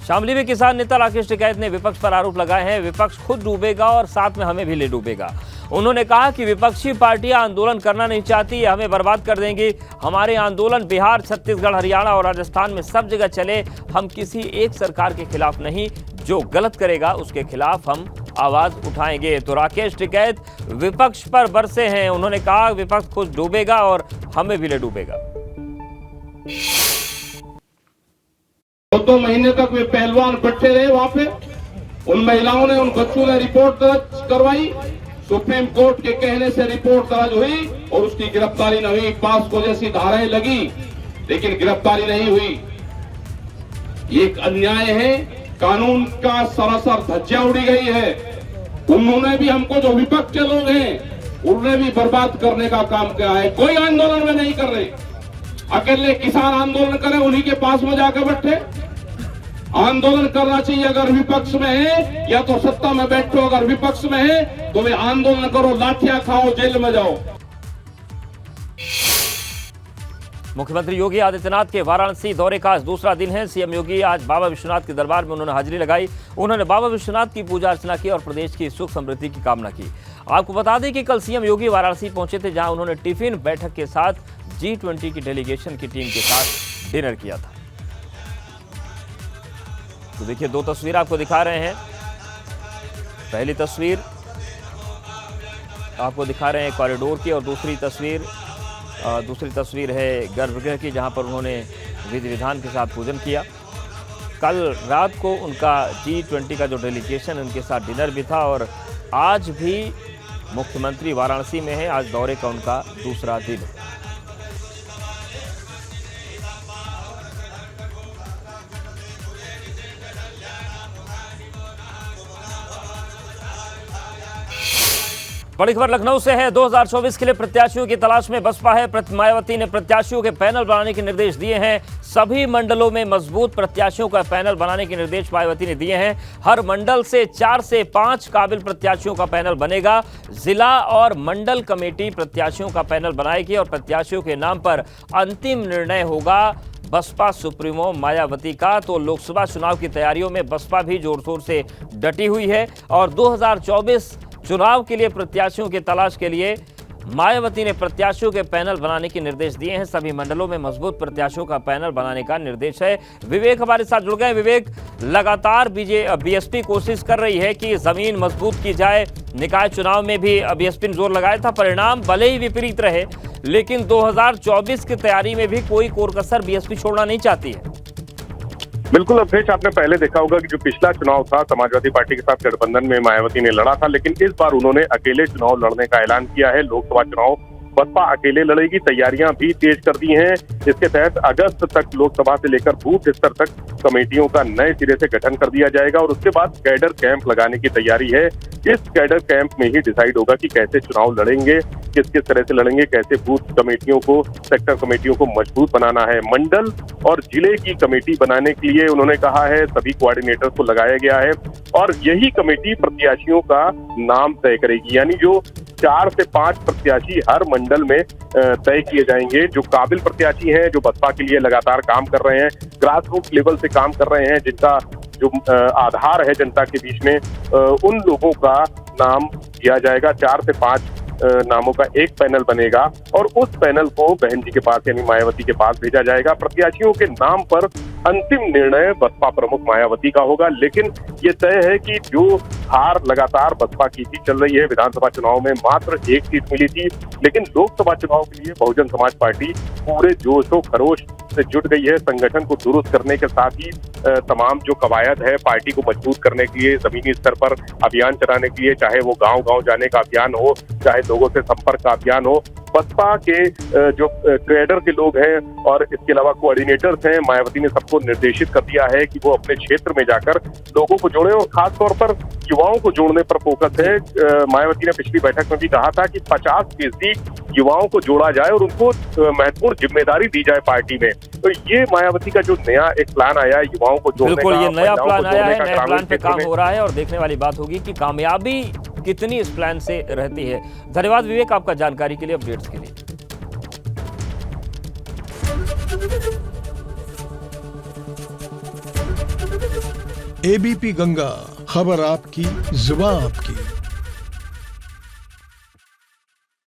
शामली में किसान नेता राकेश टिकैत ने विपक्ष पर आरोप लगाए हैं, विपक्ष खुद डूबेगा और साथ में हमें भी ले डूबेगा। उन्होंने कहा कि विपक्षी पार्टियां आंदोलन करना नहीं चाहती, हमें बर्बाद कर देंगी। हमारे आंदोलन बिहार, छत्तीसगढ़, हरियाणा और राजस्थान में सब जगह चले। हम किसी एक सरकार के खिलाफ नहीं, जो गलत करेगा उसके खिलाफ हम आवाज उठाएंगे। तो राकेश टिकैत विपक्ष पर बरसे हैं। उन्होंने कहा विपक्ष खुद डूबेगा और हमें भी ले डूबेगा। 2 महीने तक वे पहलवान बैठे रहे वहां पे। उन महिलाओं ने, उन बच्चों ने रिपोर्ट दर्ज करवाई। सुप्रीम कोर्ट के कहने से रिपोर्ट दर्ज हुई और उसकी गिरफ्तारी न हुई। पास्को जैसी धाराएं लगी लेकिन गिरफ्तारी नहीं हुई। ये एक अन्याय है, कानून का सरासर धज्जियां उड़ी गई है। उन्होंने भी हमको, जो विपक्ष के लोग हैं, उन्होंने भी बर्बाद करने का काम किया है। कोई आंदोलन में नहीं कर रहे। अकेले किसान आंदोलन करें, उन्हीं के पास में जाकर बैठे। आंदोलन करना चाहिए अगर विपक्ष में है, या तो सत्ता में बैठो। अगर विपक्ष में है तो वे आंदोलन करो, लाठियां खाओ, जेल में जाओ। मुख्यमंत्री योगी आदित्यनाथ के वाराणसी दौरे का आज दूसरा दिन है। सीएम योगी आज बाबा विश्वनाथ के दरबार में उन्होंने हाजिरी लगाई। उन्होंने बाबा विश्वनाथ की पूजा अर्चना की और प्रदेश की सुख समृद्धि की कामना की। आपको बता दें कि कल सीएम योगी वाराणसी पहुंचे थे, जहां उन्होंने टिफिन बैठक के साथ G20 की डेलीगेशन की टीम के साथ डिनर किया था। तो देखिए, 2 तस्वीर आपको दिखा रहे हैं। पहली तस्वीर आपको दिखा रहे हैं कॉरिडोर की, और दूसरी तस्वीर है गर्भगृह की, जहां पर उन्होंने विधि विधान के साथ पूजन किया। कल रात को उनका G20 का जो डेलीगेशन, उनके साथ डिनर भी था, और आज भी मुख्यमंत्री वाराणसी में है। आज दौरे का उनका दूसरा दिन है। बड़ी खबर लखनऊ से है। 2024 के लिए प्रत्याशियों की तलाश में बसपा है। मायावती ने प्रत्याशियों के पैनल बनाने के निर्देश दिए हैं। सभी मंडलों में मजबूत प्रत्याशियों का पैनल बनाने के निर्देश मायावती ने दिए हैं। हर मंडल से 4 से 5 काबिल प्रत्याशियों का पैनल बनेगा। जिला और मंडल कमेटी प्रत्याशियों का पैनल बनाएगी और प्रत्याशियों के नाम पर अंतिम निर्णय होगा बसपा सुप्रीमो मायावती का। तो लोकसभा चुनाव की तैयारियों में बसपा भी जोर शोर से डटी हुई है और 2024 चुनाव के लिए प्रत्याशियों की तलाश के लिए मायावती ने प्रत्याशियों के पैनल बनाने के निर्देश दिए हैं। सभी मंडलों में मजबूत प्रत्याशियों का पैनल बनाने का निर्देश है। विवेक हमारे साथ जुड़ गए। विवेक, लगातार बीएसपी कोशिश कर रही है कि जमीन मजबूत की जाए। निकाय चुनाव में भी बीएसपी ने जोर लगाया था, परिणाम भले ही विपरीत रहे, लेकिन 2024 की तैयारी में भी कोई कोर-कसर बीएसपी छोड़ना नहीं चाहती है। बिल्कुल अवधेश, आपने पहले देखा होगा कि जो पिछला चुनाव था समाजवादी पार्टी के साथ गठबंधन में मायावती ने लड़ा था, लेकिन इस बार उन्होंने अकेले चुनाव लड़ने का ऐलान किया है। लोकसभा चुनाव बसपा अकेले लड़ेगी, तैयारियां भी तेज कर दी हैं। इसके तहत अगस्त तक लोकसभा से लेकर बूथ स्तर तक कमेटियों का नए सिरे से गठन कर दिया जाएगा और उसके बाद कैडर कैंप लगाने की तैयारी है। इस कैडर कैंप में ही डिसाइड होगा कि कैसे चुनाव लड़ेंगे, किस किस तरह से लड़ेंगे, कैसे बूथ कमेटियों को, सेक्टर कमेटियों को मजबूत बनाना है। मंडल और जिले की कमेटी बनाने के लिए उन्होंने कहा है, सभी कोऑर्डिनेटर्स को लगाया गया है और यही कमेटी प्रत्याशियों का नाम तय करेगी। यानी जो 4 से 5 प्रत्याशी हर मंडल में तय किए जाएंगे। जो काबिल प्रत्याशी हैं, जो बसपा के लिए लगातार काम कर रहे हैं, ग्रास रूट लेवल से काम कर रहे हैं, जिनका जो आधार है जनता के बीच में, उन लोगों का नाम दिया जाएगा। 4 से 5 नामों का एक पैनल बनेगा और उस पैनल को बहन जी के पास यानी मायावती के पास भेजा जाएगा। प्रत्याशियों के नाम पर अंतिम निर्णय बसपा प्रमुख मायावती का होगा, लेकिन ये तय है कि जो हार लगातार बसपा की ही चल रही है, विधानसभा चुनाव में मात्र 1 सीट मिली थी, लेकिन लोकसभा चुनाव के लिए बहुजन समाज पार्टी पूरे जोशो खरोश से जुट गई है। संगठन को दुरुस्त करने के साथ ही तमाम जो कवायद है पार्टी को मजबूत करने के लिए, जमीनी स्तर पर अभियान चलाने के लिए, चाहे वो गांव-गांव जाने का अभियान हो, चाहे लोगों से संपर्क का अभियान हो, बसपा के जो कैडर के लोग हैं और इसके अलावा कोऑर्डिनेटर्स हैं, मायावती ने सबको निर्देशित कर दिया है कि वो अपने क्षेत्र में जाकर लोगों को जोड़े और खासतौर पर युवाओं को जोड़ने पर फोकस है। मायावती ने पिछली बैठक में भी कहा था कि 50% युवाओं को जोड़ा जाए और उनको महत्वपूर्ण जिम्मेदारी दी जाए पार्टी में। तो ये मायावती का जो नया एक प्लान आया है युवाओं को जोड़ने का, बिल्कुल ये नया प्लान आया है, नए प्लान पे काम हो रहा है और देखने वाली बात होगी कि कामयाबी कितनी इस प्लान से रहती है। धन्यवाद विवेक आपका जानकारी के लिए, अपडेट्स के लिए। एबीपी गंगा, खबर आपकी, जुबान आपकी।